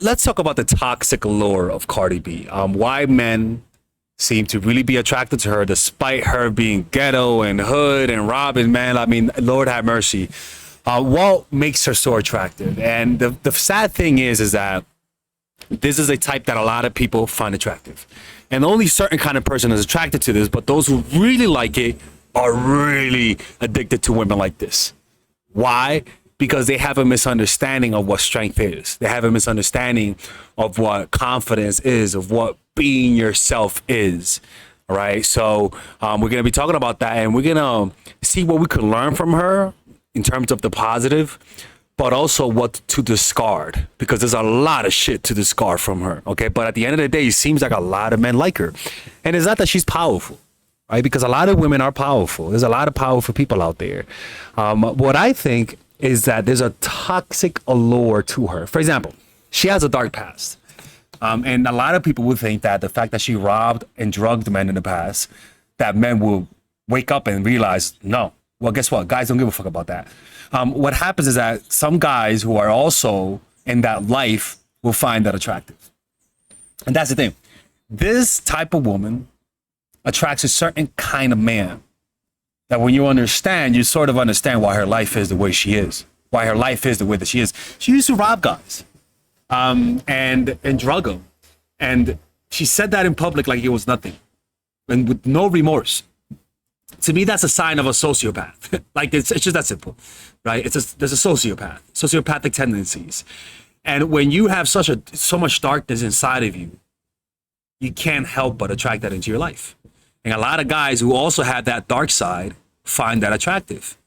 let's talk about the toxic allure of Cardi B. Why men seem to really be attracted to her despite her being ghetto and hood and robbing, man. I mean, Lord have mercy. What makes her so attractive? And the sad thing is that this is a type that a lot of people find attractive. And only certain kind of person is attracted to this, but those who really like it are really addicted to women like this. Why? Because they have a misunderstanding of what strength is. They have a misunderstanding of what confidence is, of what being yourself is. All right. So we're going to be talking about that, and we're going to see what we can learn from her in terms of the positive, but also what to discard, because there's a lot of shit to discard from her. Okay. But at the end of the day, it seems like a lot of men like her. And it's not that she's powerful, right? Because a lot of women are powerful. There's a lot of powerful people out there. What I think is that there's a toxic allure to her. For example, she has a dark past. And a lot of people would think that the fact that she robbed and drugged men in the past, that men will wake up and realize, no. Well, guess what? Guys don't give a fuck about that. What happens is that some guys who are also in that life will find that attractive. And that's the thing. This type of woman attracts a certain kind of man that when you understand, you sort of understand why her life is the way she is, why her life is the way that she is. She used to rob guys and drug them. And she said that in public like it was nothing and with no remorse. To me, that's a sign of a sociopath. Like it's just that simple, right? There's a sociopathic tendencies. And when you have so much darkness inside of you, you can't help but attract that into your life. And a lot of guys who also have that dark side find that attractive.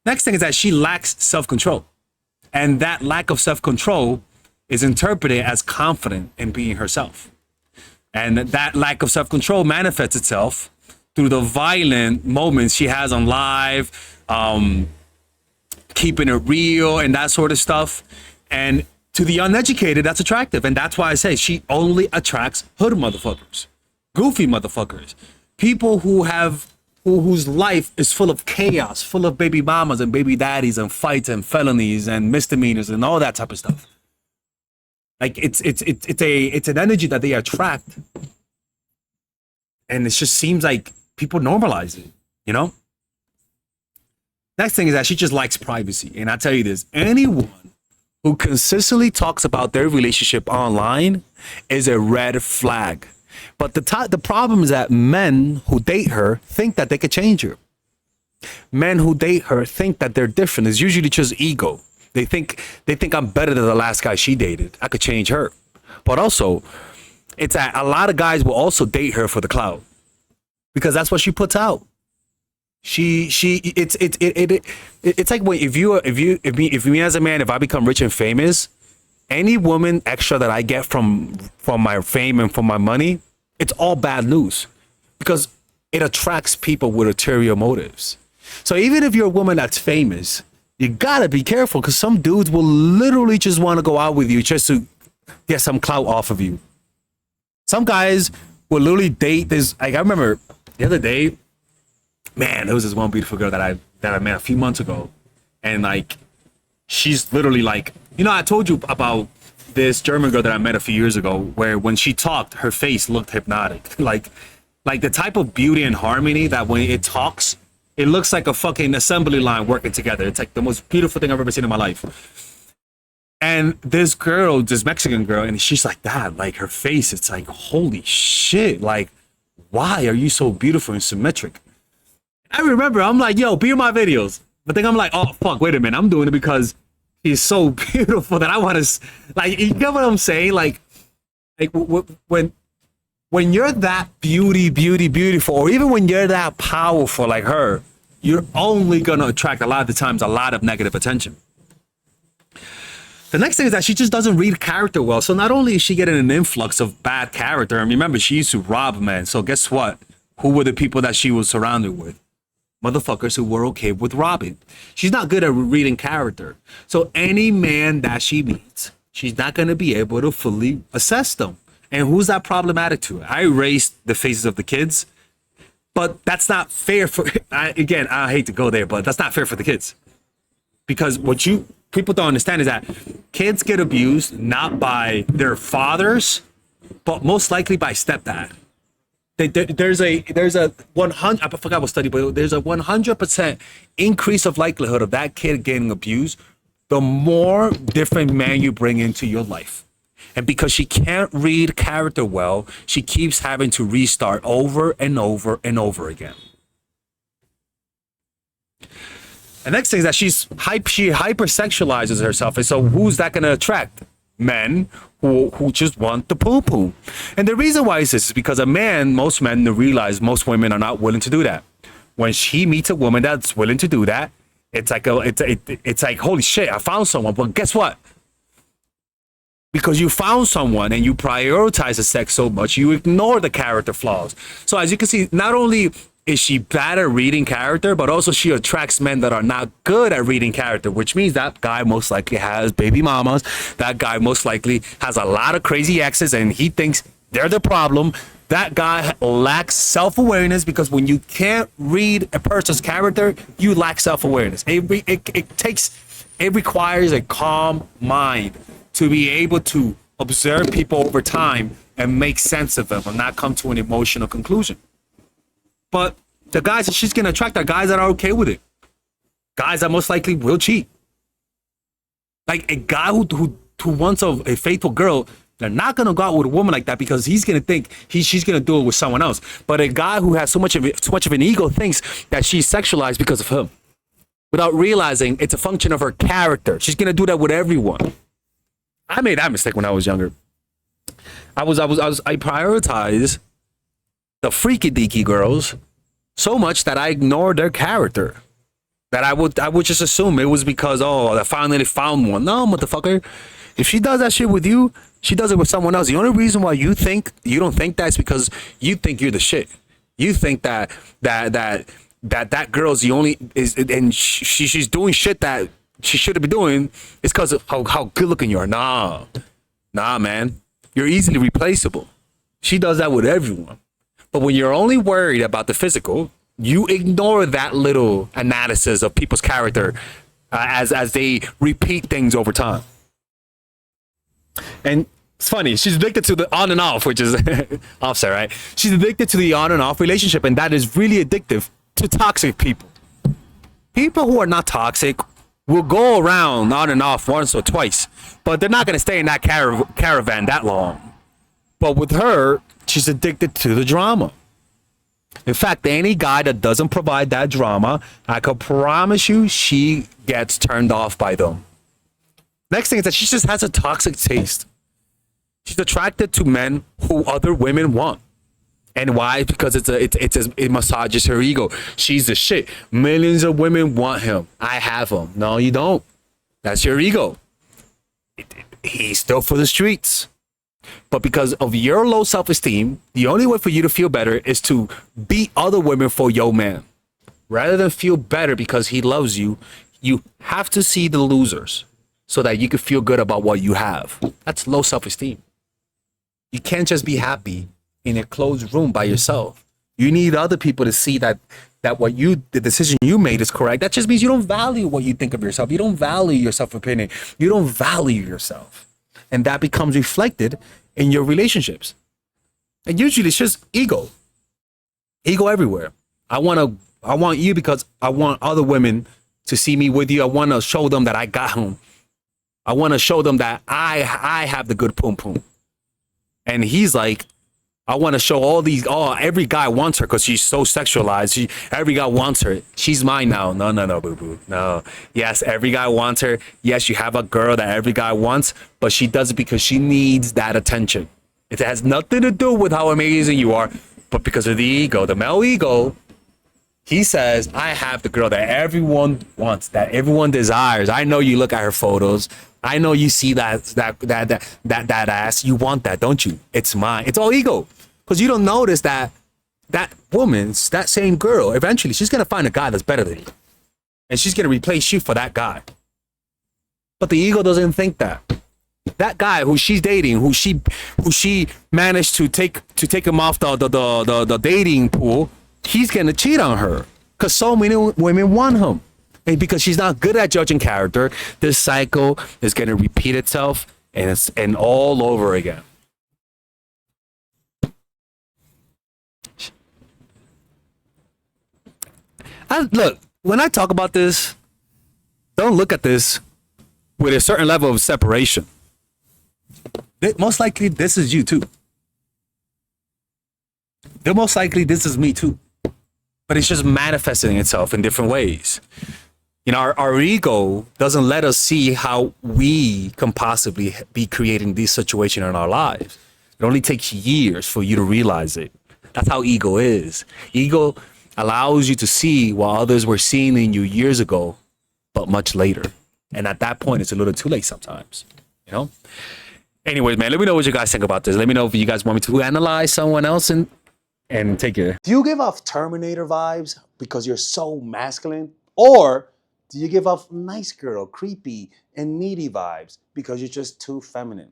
Next thing is that she lacks self-control. And that lack of self-control is interpreted as confident in being herself. And that lack of self-control manifests itself through the violent moments she has on live, keeping it real and that sort of stuff. And to the uneducated, that's attractive. And that's why I say she only attracts hood motherfuckers, goofy motherfuckers, people whose life is full of chaos, full of baby mamas and baby daddies and fights and felonies and misdemeanors and all that type of stuff. Like it's an energy that they attract. And it just seems like people normalize it, you know? Next thing is that she just likes privacy. And I tell you this, anyone who consistently talks about their relationship online is a red flag. But the problem is that men who date her think that they could change her. Men who date her think that they're different. It's usually just ego. They think I'm better than the last guy she dated. I could change her. But also, it's that a lot of guys will also date her for the clout, because that's what she puts out. It's like when if me as a man, if I become rich and famous, any woman extra that I get from my fame and from my money, it's all bad news, because it attracts people with ulterior motives. So even if you're a woman that's famous, you gotta be careful, because some dudes will literally just want to go out with you just to get some clout off of you. Some guys will literally date this. Like I remember the other day, man, there was this one beautiful girl that I met a few months ago, and like she's literally like, you know, I told you about this German girl that I met a few years ago, where when she talked, her face looked hypnotic. like the type of beauty and harmony that when it talks, it looks like a fucking assembly line working together. It's like the most beautiful thing I've ever seen in my life. And this girl, this Mexican girl, and she's like that, like her face, it's like, holy shit, like, why are you so beautiful and symmetric? I remember, I'm like, yo, be in my videos. But then I'm like, oh, fuck, wait a minute. I'm doing it because she's so beautiful that I want to, like, you get what I'm saying? Like when you're that beautiful, or even when you're that powerful like her, you're only going to attract a lot of the times a lot of negative attention. The next thing is that she just doesn't read character well. So not only is she getting an influx of bad character, and remember, she used to rob men. So guess what? Who were the people that she was surrounded with? Motherfuckers who were okay with robbing. She's not good at reading character. So any man that she meets, she's not going to be able to fully assess them. And who's that problematic to? I erased the faces of the kids, but that's not fair for, again, I hate to go there, but that's not fair for the kids. Because what you people don't understand is that kids get abused not by their fathers, but most likely by stepdad. There's a 100, I forgot what study, but there's a 100% increase of likelihood of that kid getting abused the more different men you bring into your life. And because she can't read character well, she keeps having to restart over and over and over again. The next thing is that she hypersexualizes herself. And so who's that going to attract? Men who just want the poo-poo. And the reason why is this is because most men realize most women are not willing to do that. When she meets a woman that's willing to do that, it's like holy shit, I found someone. But guess what? Because you found someone and you prioritize the sex so much, you ignore the character flaws. So as you can see, not only is she bad at reading character, but also she attracts men that are not good at reading character, which means that guy most likely has baby mamas. That guy most likely has a lot of crazy exes and he thinks they're the problem. That guy lacks self-awareness because when you can't read a person's character, you lack self-awareness. It requires a calm mind to be able to observe people over time and make sense of them and not come to an emotional conclusion. But the guys that she's going to attract are guys that are okay with it. Guys that most likely will cheat. Like a guy who wants a faithful girl, they're not going to go out with a woman like that because he's going to think she's going to do it with someone else. But a guy who has so much of an ego thinks that she's sexualized because of him, without realizing it's a function of her character. She's going to do that with everyone. I made that mistake when I was younger. I prioritized the freaky deaky girls so much that I ignored their character. That I would just assume it was because, I finally found one. No, motherfucker. If she does that shit with you, she does it with someone else. The only reason why you don't think that is because you think you're the shit. You think that girl's the only and she's doing shit that she shouldn't be doing is because of how good looking you are. Nah, man. You're easily replaceable. She does that with everyone. But when you're only worried about the physical, you ignore that little analysis of people's character as they repeat things over time. And it's funny, she's addicted to the on and off, which is offset, right? She's addicted to the on and off relationship, and that is really addictive to toxic people. People who are not toxic will go around on and off once or twice, but they're not going to stay in that caravan that long. But with her, she's addicted to the drama. In fact, any guy that doesn't provide that drama, I can promise you she gets turned off by them. Next thing is that she just has a toxic taste. She's attracted to men who other women want. And why? Because it massages her ego. She's the shit. Millions of women want him. I have him. No, you don't. That's your ego. He's still for the streets. But because of your low self-esteem, the only way for you to feel better is to beat other women for your man. Rather than feel better because he loves you, you have to see the losers so that you can feel good about what you have. That's low self-esteem. You can't just be happy in a closed room by yourself. You need other people to see that the decision you made is correct. That just means you don't value what you think of yourself. You don't value your self-opinion. You don't value yourself. And that becomes reflected in your relationships. And usually it's just ego. Ego everywhere. I want you because I want other women to see me with you. I want to show them that I got him. I want to show them that I have the good poom poom. And he's like, I want to show every guy wants her because she's so sexualized. Every guy wants her. She's mine now. No, boo-boo. No. Yes, every guy wants her. Yes, you have a girl that every guy wants, but she does it because she needs that attention. It has nothing to do with how amazing you are, but because of the ego, the male ego. He says, I have the girl that everyone wants, that everyone desires. I know you look at her photos. I know you see that ass. You want that, don't you? It's mine. It's all ego. Because you don't notice that that same girl, eventually she's going to find a guy that's better than you. And she's going to replace you for that guy. But the ego doesn't think that. That guy who she's dating, who she managed to take him off the dating pool, he's going to cheat on her because so many women want him. And because she's not good at judging character, this cycle is going to repeat itself and all over again. Look, when I talk about this, don't look at this with a certain level of separation. Most likely, this is you too. Most likely, this is me too. But it's just manifesting itself in different ways. You know, our ego doesn't let us see how we can possibly be creating this situation in our lives. It only takes years for you to realize it. That's how ego is. Ego allows you to see what others were seeing in you years ago, but much later. And at that point, it's a little too late sometimes, you know? Anyways, man, let me know what you guys think about this. Let me know if you guys want me to analyze someone else and take it. Do you give off Terminator vibes because you're so masculine? Or do you give off nice girl, creepy, and needy vibes because you're just too feminine?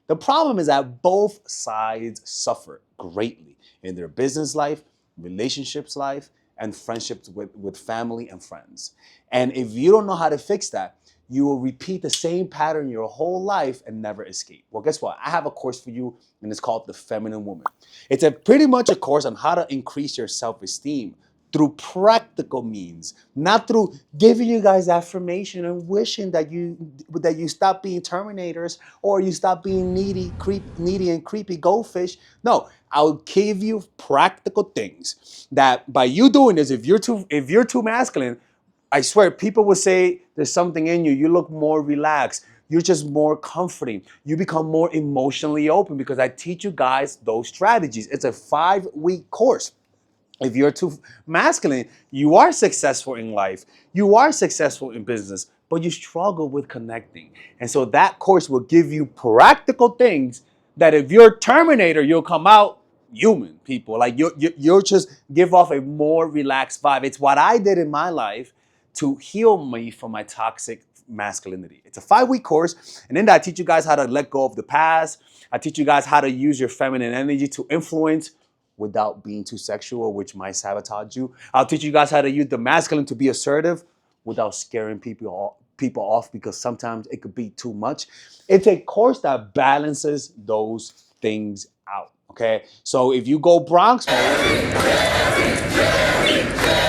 The problem is that both sides suffer greatly in their business life, relationships life, and friendships with family and friends. And if you don't know how to fix that, you will repeat the same pattern your whole life and never escape. Well, guess what? I have a course for you, and it's called The Feminine Woman. It's pretty much a course on how to increase your self-esteem through practical means, not through giving you guys affirmation and wishing that you stop being Terminators or you stop being needy and creepy goldfish. No, I'll give you practical things that by you doing this, if you're too masculine, I swear people will say there's something in you. You look more relaxed. You're just more comforting. You become more emotionally open because I teach you guys those strategies. It's a 5-week course. If you're too masculine, you are successful in life, you are successful in business, but you struggle with connecting. And so that course will give you practical things that if you're Terminator, you'll come out human, people. Like you'll just give off a more relaxed vibe. It's what I did in my life to heal me from my toxic masculinity. It's a 5-week course. And in that, I teach you guys how to let go of the past. I teach you guys how to use your feminine energy to influence without being too sexual, which might sabotage you. I'll teach you guys how to use the masculine to be assertive without scaring people off because sometimes it could be too much. It's a course that balances those things out, okay? So if you go Bronx mode,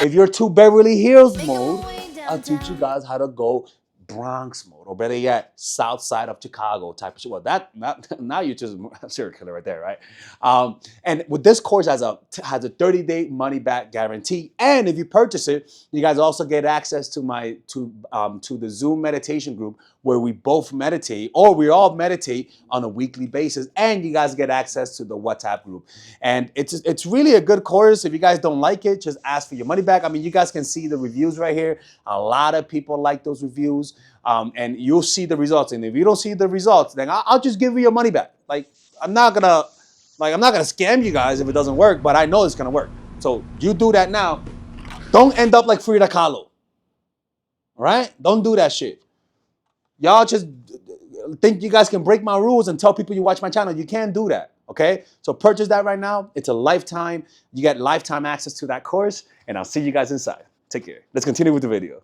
if you're too Beverly Hills mode, I'll teach you guys how to go Bronx mode, or better yet, south side of Chicago type of shit. Well, now you're just a serial killer right there, right? And with this course has a 30-day money back guarantee, and if you purchase it, you guys also get access to the Zoom meditation group where we both meditate, or we all meditate on a weekly basis, and you guys get access to the WhatsApp group. And it's really a good course. If you guys don't like it, just ask for your money back. I mean, you guys can see the reviews right here. A lot of people like those reviews. And you'll see the results. And if you don't see the results, then I'll just give you your money back. Like I'm not gonna scam you guys if it doesn't work, but I know it's gonna work. So you do that now. Don't end up like Frida Kahlo. All right? Don't do that shit. Y'all just think you guys can break my rules and tell people you watch my channel. You can't do that. Okay? So purchase that right now. It's a lifetime. You get lifetime access to that course, and I'll see you guys inside. Take care. Let's continue with the video.